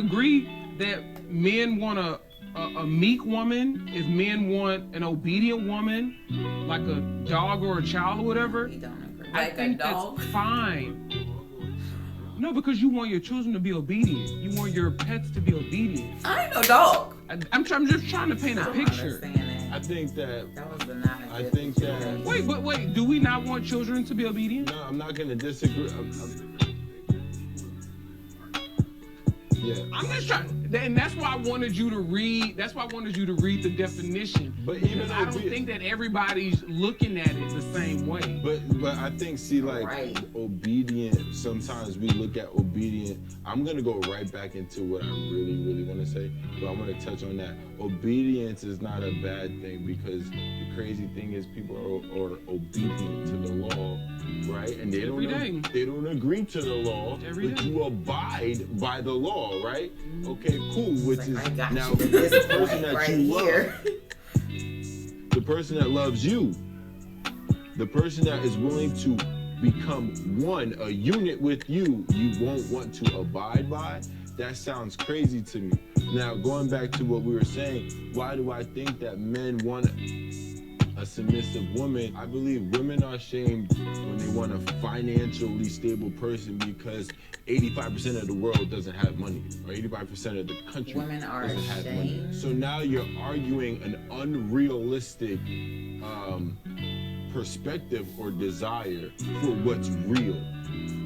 agree that men want a meek woman, if men want an obedient woman, like a dog or a child or whatever, We don't agree. I Like a think dog? that's fine. No, because you want your children to be obedient. You want your pets to be obedient. I ain't no dog. I'm just trying to paint I a don't picture. understand that. I think that. That was the not a I good think that- situation. Wait, do we not want children to be obedient? No, I'm not gonna disagree. Yeah. I'm just trying, and that's why I wanted you to read. That's why I wanted you to read the definition. But even because I don't think that everybody's looking at it the same way. But I think, see, like, Right. obedient, sometimes we look at obedient. I'm going to go right back into what I really want to say, but I want to touch on that. Obedience is not a bad thing, because the crazy thing is people are obedient to the law, right? And they Every day. they don't agree to the law, Every but day. you abide by the law, right? Okay, cool, which Like, is I got now you the at this person point that right you here. love, the person that loves you, the person that is willing to become one, a unit with you, you won't want to abide by. That sounds crazy to me. Now, going back to what we were saying, why do I think that men want a submissive woman? I believe women are shamed when they want a financially stable person, because 85% of the world doesn't have money, or 85% of the country Women are doesn't have money. ashamed. So now you're arguing an unrealistic perspective or desire for what's real.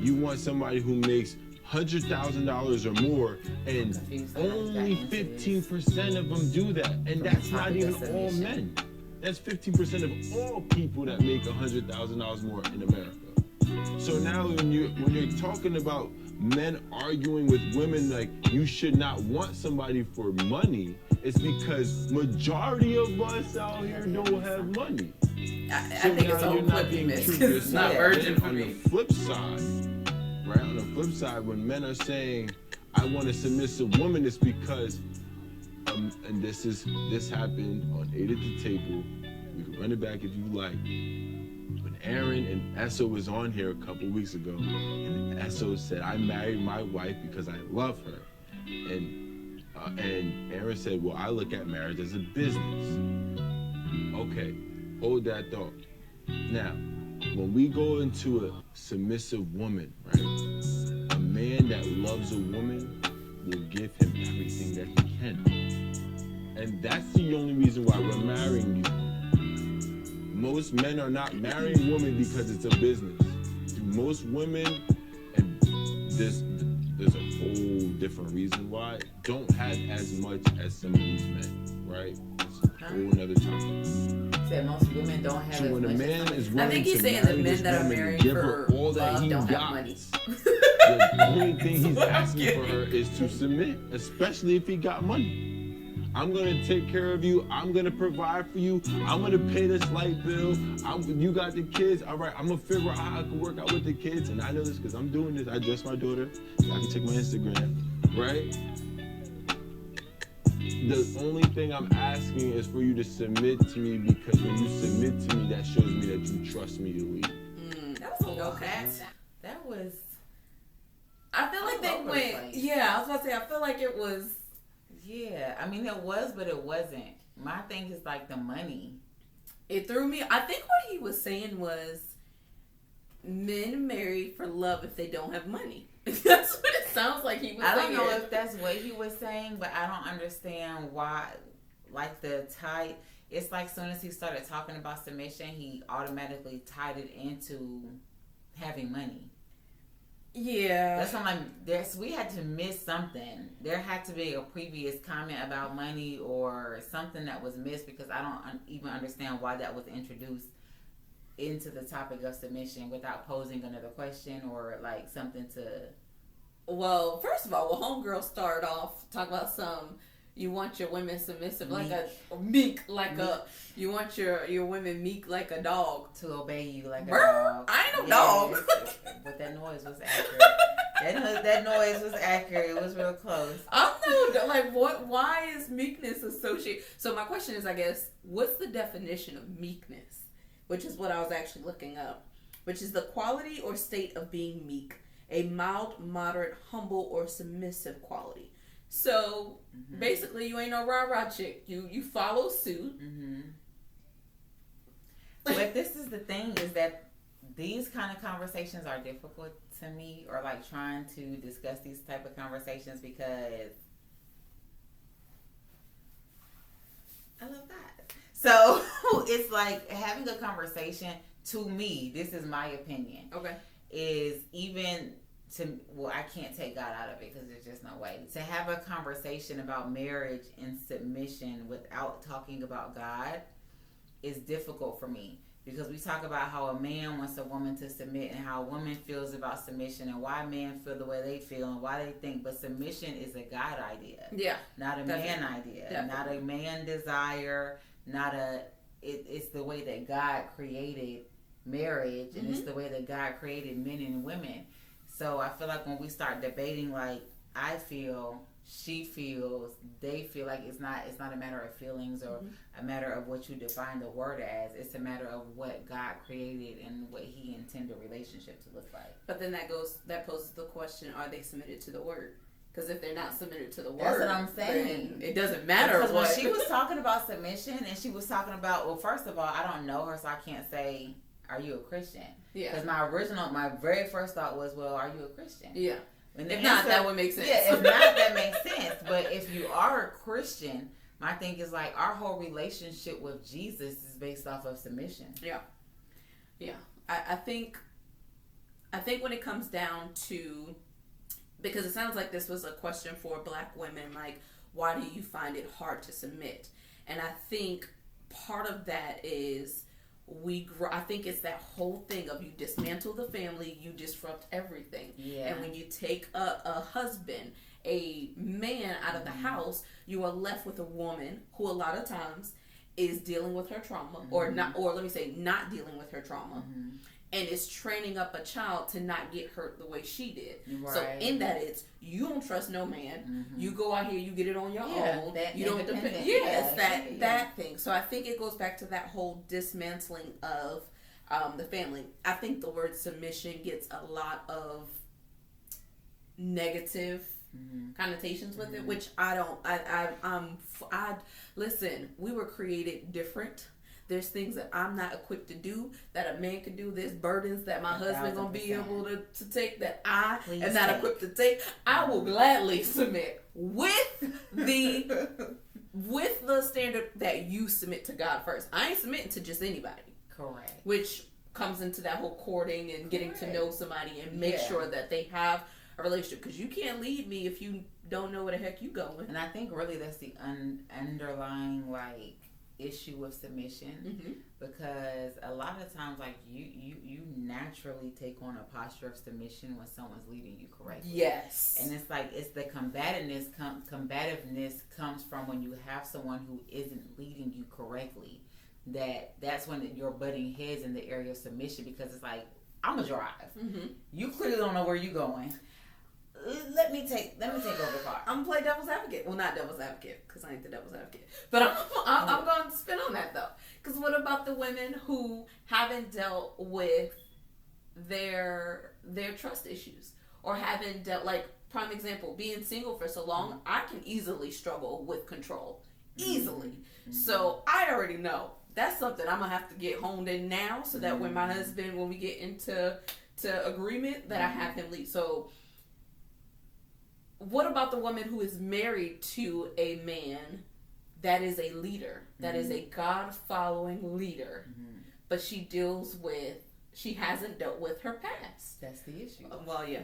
You want somebody who makes $100,000 or more, and Confused on how you got only into this. 15% of them do that, and From that's the not topic even of all submission. men. That's 15% of all people that make $100,000 more in America. So now when you're talking about men arguing with women like you should not want somebody for money, it's because majority of us out here don't have money. I think it's now on you're not being flippiness. true to It's not yourself. virgin for On me. the flip side, right? On the flip side, when men are saying, "I want a submissive woman," it's because, and this happened on 8 at the Table. We can run it back if you like. When Aaron and Esso was on here a couple weeks ago, and Esso said, "I married my wife because I love her," and Aaron said, "Well, I look at marriage as a business." Okay, hold that thought. Now, when we go into a submissive woman, right? A man that loves a woman will give him everything that he can. And that's the only reason why we're marrying you. Most men are not marrying women because it's a business. Most women, and there's a whole different reason why, don't have as much as some of these men, right? It's a whole nother topic. Said most women don't have So as when a much man as is I willing think he's to saying marry the men this that are woman married and give her for all that love he don't got, have money. the only thing he's asking for her is to submit, especially if he got money. I'm gonna take care of you. I'm gonna provide for you. I'm gonna pay this light bill. You got the kids. All right, I'm gonna figure out how I can work out with the kids. And I know this because I'm doing this. I dress my daughter. I can check my Instagram, right? The only thing I'm asking is for you to submit to me, because when you submit to me, that shows me that you trust me to lead. That was a lot. That was. I feel like All they over the went. place. Yeah, I was about to say. I feel like it was. Yeah, I mean it was, but it wasn't. My thing is like the money. It threw me. I think what he was saying was, men marry for love if they don't have money. That's what it sounds like he was I saying. don't know if that's what he was saying, but I don't understand why. Like the tie, it's like soon as he started talking about submission, he automatically tied it into having money. Yeah. That's why I'm like, we had to miss something. There had to be a previous comment about money or something that was missed, because I don't even understand why that was introduced into the topic of submission without posing another question or like something to. Well, first of all, homegirl started off talking about you want your women submissive like a meek, like a you want your women meek like a dog To obey you like a Brr, dog. I ain't no dog. But that noise was accurate. that noise was accurate. It was real close. I don't know, like what? Why is meekness associated? So my question is, I guess, what's the definition of meekness? Which is what I was actually looking up. Which is the quality or state of being meek, a mild, moderate, humble, or submissive quality. So basically, you ain't no rah-rah chick. You follow suit. But this is the thing, is that these kind of conversations are difficult to me, or like trying to discuss these type of conversations, because I love God. So it's like having a conversation, to me, this is my opinion. Okay. Is even I can't take God out of it, because there's just no way. To have a conversation about marriage and submission without talking about God is difficult for me, because we talk about how a man wants a woman to submit, and how a woman feels about submission, and why men feel the way they feel and why they think. But submission is a God idea. Yeah. Not a man idea. Definitely. Not a man desire. It's the way that God created marriage, and it's the way that God created men and women. So I feel like when we start debating, like, I feel, she feels, they feel, like it's not a matter of feelings or a matter of what you define the word as. It's a matter of what God created and what He intended a relationship to look like. But then that poses the question: are they submitted to the word? Because if they're not submitted to the word, that's what I'm saying. It doesn't matter. Because when she was talking about submission, and she was talking about, well, first of all, I don't know her, so I can't say, are you a Christian? Yeah. Because my very first thought was, well, are you a Christian? Yeah. If not, that would make sense. Yeah, if not, that makes sense. But if you are a Christian, my thing is, like, our whole relationship with Jesus is based off of submission. Yeah. Yeah. I think when it comes down to, because it sounds like this was a question for Black women, like, why do you find it hard to submit? And I think part of that is I think it's that whole thing of, you dismantle the family, you disrupt everything. Yeah. And when you take a husband, a man out of the house, you are left with a woman who a lot of times is dealing with her trauma, or not dealing with her trauma, and is training up a child to not get hurt the way she did. Right. So in that, it's, you don't trust no man. You go out here, you get it on your own. You don't depend. It's that thing. So I think it goes back to that whole dismantling of the family. I think the word submission gets a lot of negative connotations with it, which I don't. Listen, we were created different. There's things that I'm not equipped to do that a man can do. There's burdens that my husband gonna be able to take that I am not equipped to take. I will gladly submit with the standard that you submit to God first. I ain't submitting to just anybody. Correct. Which comes into that whole courting and getting to know somebody and make sure that they have a relationship. Because you can't lead me if you don't know where the heck you going. And I think really that's the underlying, like, issue with submission, because a lot of times, like, you naturally take on a posture of submission when someone's leading you correctly. Yes. And it's like, it's the combativeness comes from when you have someone who isn't leading you correctly. That's when you're butting heads in the area of submission, because it's like, I'm gonna drive. You clearly don't know where you're going. Let me take over the car. I'm gonna play devil's advocate. Well, not devil's advocate, because I ain't the devil's advocate. But I'm going to spin on that, though. Because what about the women who haven't dealt with their trust issues, or haven't dealt, like, prime example, being single for so long, I can easily struggle with control. Easily. So I already know that's something I'm gonna have to get honed in now, so that when my husband, when we get into agreement, that I have him lead. So what about the woman who is married to a man that is a leader, that is a God-following leader, but she hasn't dealt with her past? That's the issue. Well, yeah.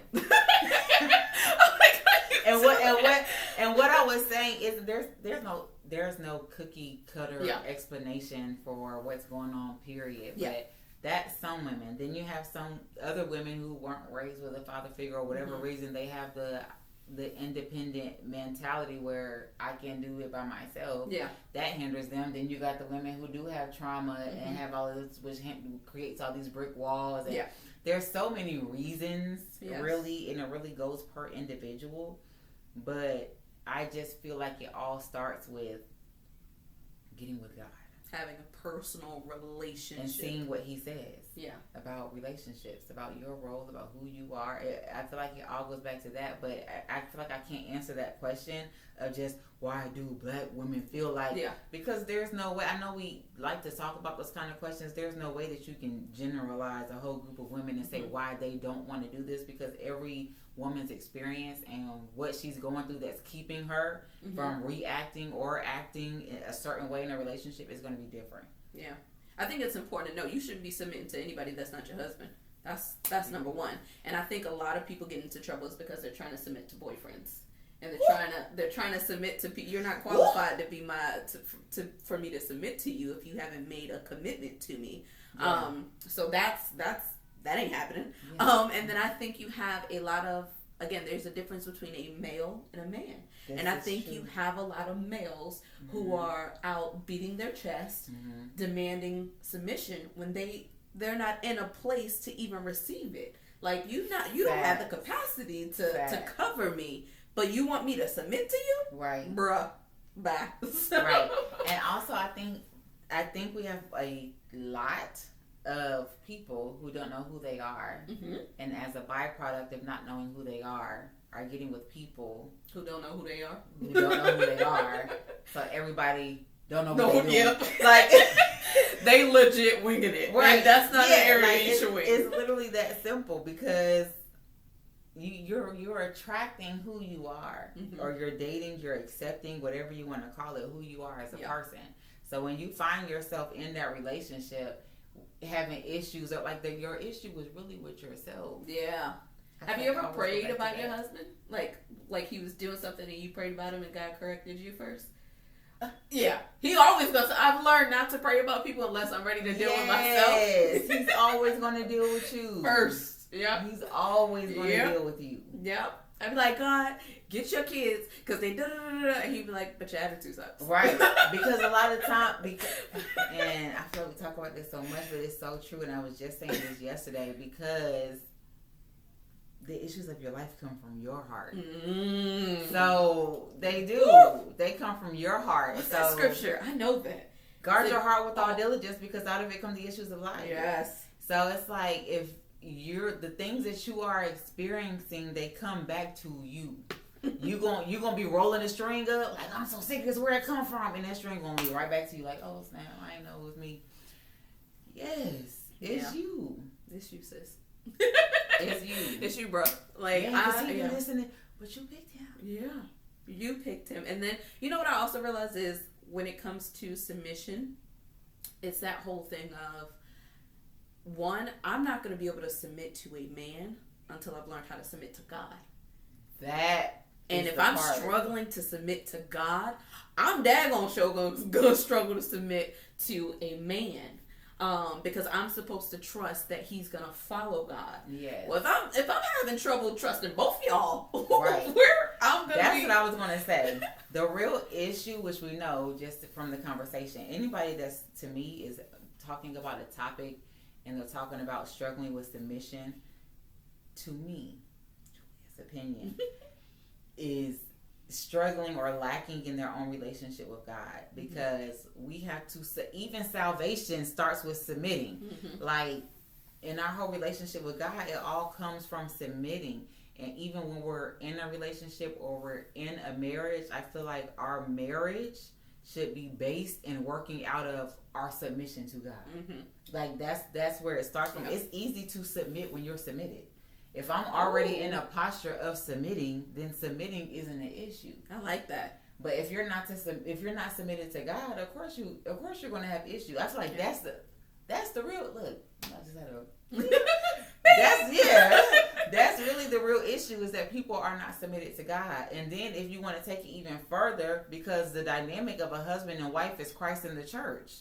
And what I was saying is, there's no cookie cutter explanation for what's going on, period. But that's some women. Then you have some other women who weren't raised with a father figure, or whatever reason, they have the independent mentality where I can do it by myself. Yeah, that hinders them. Then you got the women who do have trauma and have all this, which creates all these brick walls. And there's so many reasons, really, and it really goes per individual. But I just feel like it all starts with getting with God, having a personal relationship, and seeing what He says. Yeah. about relationships, about your role, about who you are. I feel like it all goes back to that, but I feel like I can't answer that question of just why do black women feel like, because there's no way. I know we like to talk about those kind of questions. There's no way that you can generalize a whole group of women and say why they don't want to do this, because every woman's experience and what she's going through that's keeping her from reacting or acting a certain way in a relationship is going to be different. Yeah. I think it's important to know you shouldn't be submitting to anybody that's not your husband. That's number one. And I think a lot of people get into trouble is because they're trying to submit to boyfriends, and they're trying to submit to people. You're not qualified to be for me to submit to you if you haven't made a commitment to me. Yeah. So that ain't happening. Yeah. And then I think you have a lot of, again, there's a difference between a male and a man. And I think you have a lot of males who are out beating their chest, demanding submission when they're not in a place to even receive it. Like you don't have the capacity to cover me, but you want me to submit to you? Right. Bruh. Bye. Right. And also I think we have a lot of people who don't know who they are, and as a byproduct of not knowing who they are getting with people who don't know who they are. So everybody don't know who they are. Like they legit winging it. Right. And that's not an area you should wing. It's literally that simple, because you're attracting who you are, or you're dating, you're accepting, whatever you want to call it, who you are as a person. So when you find yourself in that relationship having issues, or like your issue was really with yourself. Yeah. Have you ever prayed about your husband? Like he was doing something and you prayed about him and God corrected you first? Yeah. He always does. I've learned not to pray about people unless I'm ready to deal with myself. Yes. He's always going to deal with you. First. Yeah. He's always going to deal with you. Yep. I'd be like, God, get your kids, because they da-da-da-da-da. And he'd be like, but your attitude sucks. Right. Because a lot of time, and I feel like we talk about this so much, but it's so true. And I was just saying this yesterday, because the issues of your life come from your heart. So they do. Woo! They come from your heart. What's that scripture? I know that. Guard your heart with all diligence, because out of it come the issues of life. Yes. So it's like, if the things that you are experiencing, they come back to you. You gonna be rolling the string up like, I'm so sick of this, where it come from, and that string gonna be right back to you like, oh snap, I ain't know it was me. Yes, it's you. It's you, sis. It's you. It's you, bro. Like, listening, but you picked him. Yeah, you picked him. And then you know what I also realized is, when it comes to submission, it's that whole thing of, one, I'm not going to be able to submit to a man until I've learned how to submit to God. And if I'm struggling to submit to God, I'm gonna struggle to submit to a man. Because I'm supposed to trust that he's gonna follow God. Yes. Well, if I'm having trouble trusting both y'all, right? That's what I was gonna say. The real issue, which we know just from the conversation, anybody that's, to me, is talking about a topic and they're talking about struggling with submission, to me, his opinion, is struggling or lacking in their own relationship with God, because we have to, even salvation starts with submitting. Like, in our whole relationship with God, it all comes from submitting. And even when we're in a relationship or we're in a marriage, I feel like our marriage should be based in working out of our submission to God. Like, that's where it starts from. It's easy to submit when you're submitted. If I'm already in a posture of submitting, then submitting isn't an issue. I like that. But if you're not submitted to God, of course you're going to have issues. I feel like that's the real look. I just had a that's really the real issue, is that people are not submitted to God. And then if you want to take it even further, because the dynamic of a husband and wife is Christ and the church.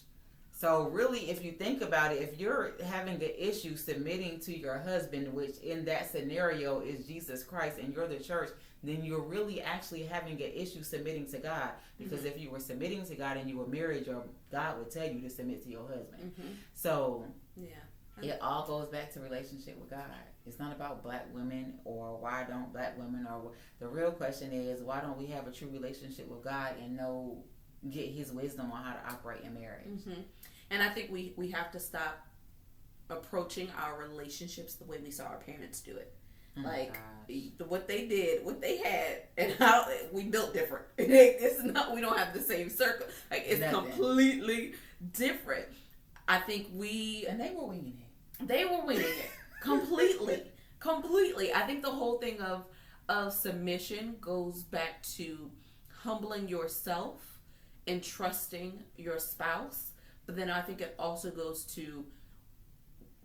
So really, if you think about it, if you're having an issue submitting to your husband, which in that scenario is Jesus Christ, and you're the church, then you're really actually having an issue submitting to God. Because if you were submitting to God and you were married, God would tell you to submit to your husband. So it all goes back to relationship with God. It's not about black women, or why don't black women, or the real question is, why don't we have a true relationship with God and get his wisdom on how to operate in marriage? And I think we have to stop approaching our relationships the way we saw our parents do it. Oh Like my what they did, what they had, and how we built different. It's not, we don't have the same circle. Like it's Nothing. completely different. I think and they were winging it. they were winging it completely. I think the whole thing of submission goes back to humbling yourself and trusting your spouse. But then I think it also goes to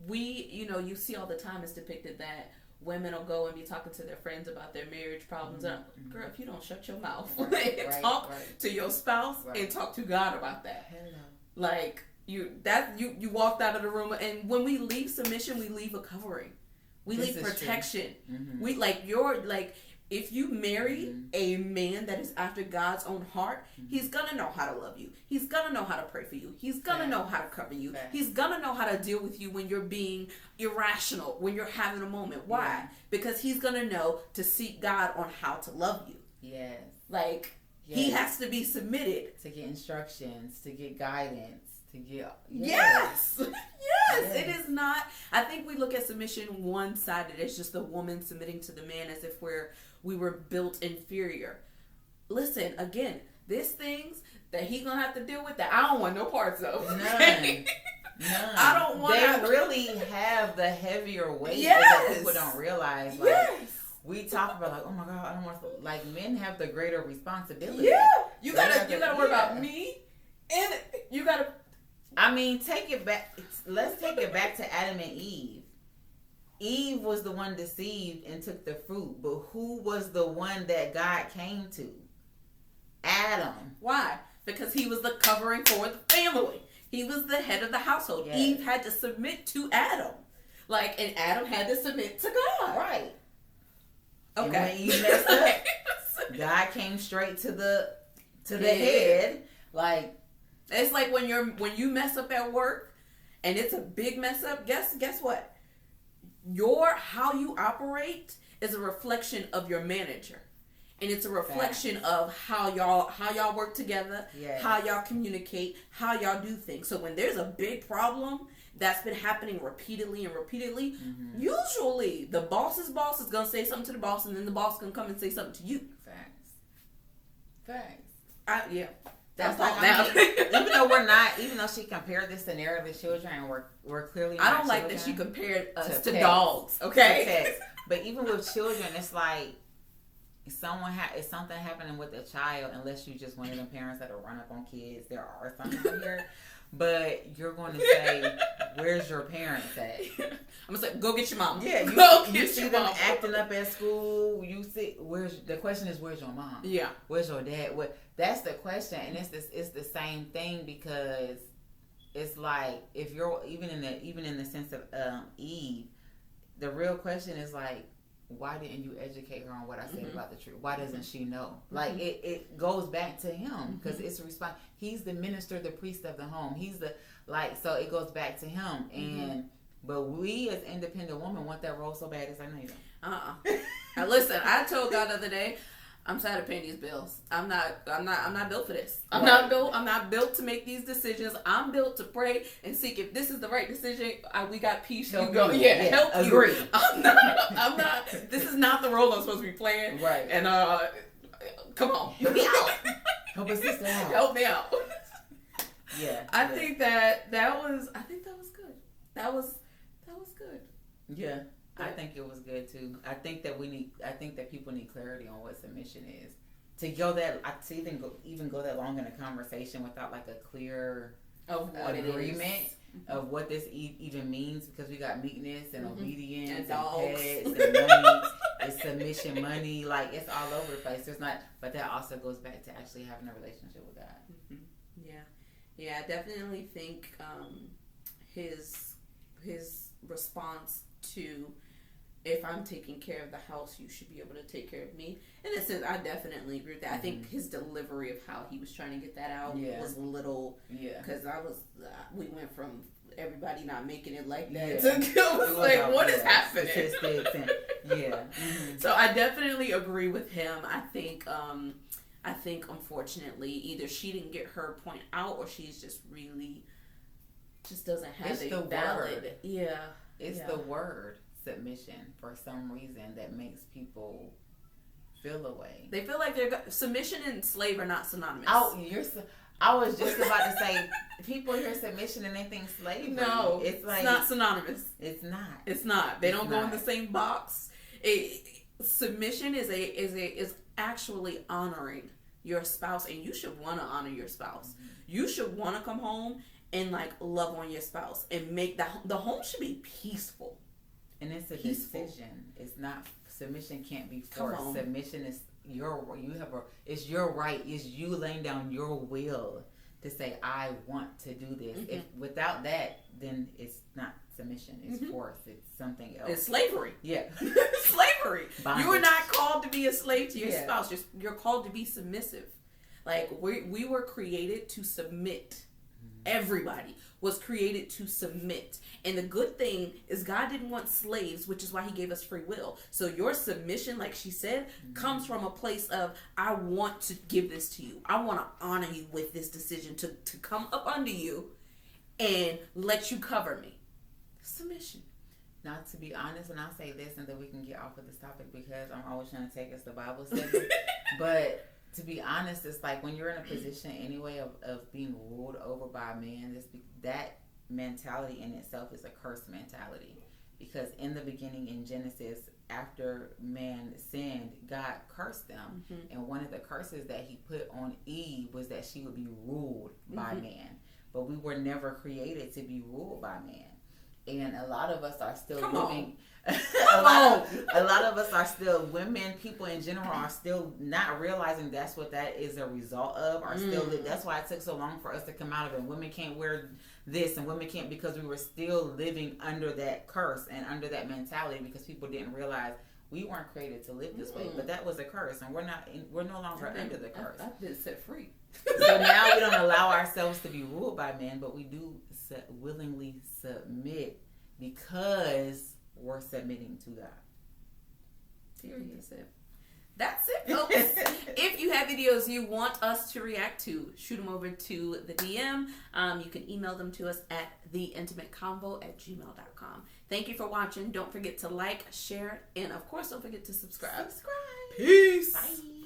you see all the time it's depicted that women will go and be talking to their friends about their marriage problems. Mm-hmm. Girl, if you don't shut your mouth Right, and talk right. to your spouse Right. and talk to God about that. Hello. Like you walked out of the room, and when we leave submission, we leave a covering. We This leave is protection. Mm-hmm. We if you marry a man that is after God's own heart, he's gonna know how to love you. He's gonna know how to pray for you. He's gonna know how to cover you. Facts. He's gonna know how to deal with you when you're being irrational, when you're having a moment. Why? Yeah. Because he's gonna know to seek God on how to love you. Yes. Like he has to be submitted. To get instructions, to get guidance, to get Yes. Yes. Yes. It is not. I think we look at submission one-sided. It's just the woman submitting to the man as if we were built inferior. Listen, again, there's things that he gonna have to deal with that I don't want no parts of. None. I don't want. They really have the heavier weight Yes. that people don't realize. Like, Yes. we talk about like, oh my God, I don't want to. Like, men have the greater responsibility. Yeah. You They gotta have the- worry about yeah. me, and you gotta. I mean, take it back. Let's take it back to Adam and Eve. Eve was the one deceived and took the fruit, but who was the one that God came to? Adam. Why? Because he was the covering for the family. He was the head of the household. Yes. Eve had to submit to Adam, and Adam had to submit to God. Right. Okay. And when Eve messed up, God came straight to the head. Like, it's like when you mess up at work, and it's a big mess up. Guess what? How you operate is a reflection of your manager, and it's a reflection of how y'all work together, Yes. how y'all communicate, how y'all do things. So when there's a big problem that's been happening repeatedly, usually the boss's boss is gonna say something to the boss, and then the boss gonna come and say something to you. Facts. Yeah. That's all like, now. even though she compared this scenario to children, and we're clearly not I don't like children, that she compared us to pets. dogs. Okay. To pets. But even with children, it's like if something happening with a child, unless you just one of them parents that'll run up on kids, there are some out here. But you're going to say, "Where's your parents at?" I'm gonna say, "Go get your mom." Yeah, you see them mom. acting up at school. You see, the question is, "Where's your mom?" Yeah. Where's your dad? That's the question, and it's the same thing, because it's like if you're even in the sense of Eve, the real question is like, why didn't you educate her on what I said about the truth? Why doesn't she know? Like it goes back to him, because it's a response. He's the minister, the priest of the home. He's the so it goes back to him. And but we as independent women want that role so bad. It's like, no, you don't. Now, listen, I told God the other day, I'm tired of paying these bills. I'm not built for this. I'm not built to make these decisions. I'm built to pray and seek if this is the right decision. We got peace. Help you go. you. Yeah, help agree. you. I'm not. This is not the role I'm supposed to be playing. Right. And come on, Help me out. Help a sister out. Help me out. Yeah. I think that was good. That was good. Yeah. I think it was good too. I think that people need clarity on what submission is. To go that, even go that long in a conversation without like a clear Of what agreement it is. of what this even means, because we got meekness and obedience And and dogs. pets and money and submission money. Like, it's all over the place. But that also goes back to actually having a relationship with God. Yeah, I definitely think his response to, if I'm taking care of the house, you should be able to take care of me. In a sense, I definitely agree with that. I think his delivery of how he was trying to get that out was a little, because we went from everybody not making it like that to it was like, what is happening? Statistics and, So I definitely agree with him. I think unfortunately either she didn't get her point out, or she's just really just doesn't have It's a the valid. word. Yeah. It's the word submission for some reason that makes people feel away. They feel like submission and slave are not synonymous. I was just about to say, people hear submission and they think slavery. No, it's like it's not synonymous. It's not. It's not. They don't go in not. the same box. Submission is actually honoring your spouse, and you should want to honor your spouse. Mm-hmm. You should want to come home and like love on your spouse and make the home should be peaceful. And it's a decision. It's not, submission can't be forced. Submission is it's your right. It's you laying down your will to say, I want to do this. Mm-hmm. If without that, then it's not submission. It's force. It's something else. It's slavery. Yeah. Slavery. Bondage. You are not called to be a slave to your spouse. You're called to be submissive. Like we were created to submit. Everybody was created to submit. And the good thing is God didn't want slaves, which is why he gave us free will. So your submission, like she said, comes from a place of, I want to give this to you. I want to honor you with this decision to come up under you and let you cover me. Submission. Now, to be honest, and I'll say this and then we can get off of this topic because I'm always trying to take us to Bible study. But to be honest, it's like when you're in a position anyway of being ruled over by a man, that mentality in itself is a cursed mentality. Because in the beginning in Genesis, after man sinned, God cursed them. Mm-hmm. And one of the curses that he put on Eve was that she would be ruled by man. But we were never created to be ruled by man. And a lot of us are still living. a lot of us are still, women, people in general are still not realizing that's what that is a result of. That's why it took so long for us to come out of it. Women can't wear this and women can't, because we were still living under that curse and under that mentality because people didn't realize we weren't created to live this way. But that was a curse, and we're no longer under the curse. I've been set free. So now we don't allow ourselves to be ruled by men, but we do willingly submit because we're submitting to God. That's it, folks. If you have videos you want us to react to, shoot them over to the DM. You can email them to us at theintimateconvo@gmail.com. Thank you for watching. Don't forget to like, share, and of course, don't forget to subscribe. Peace. Bye.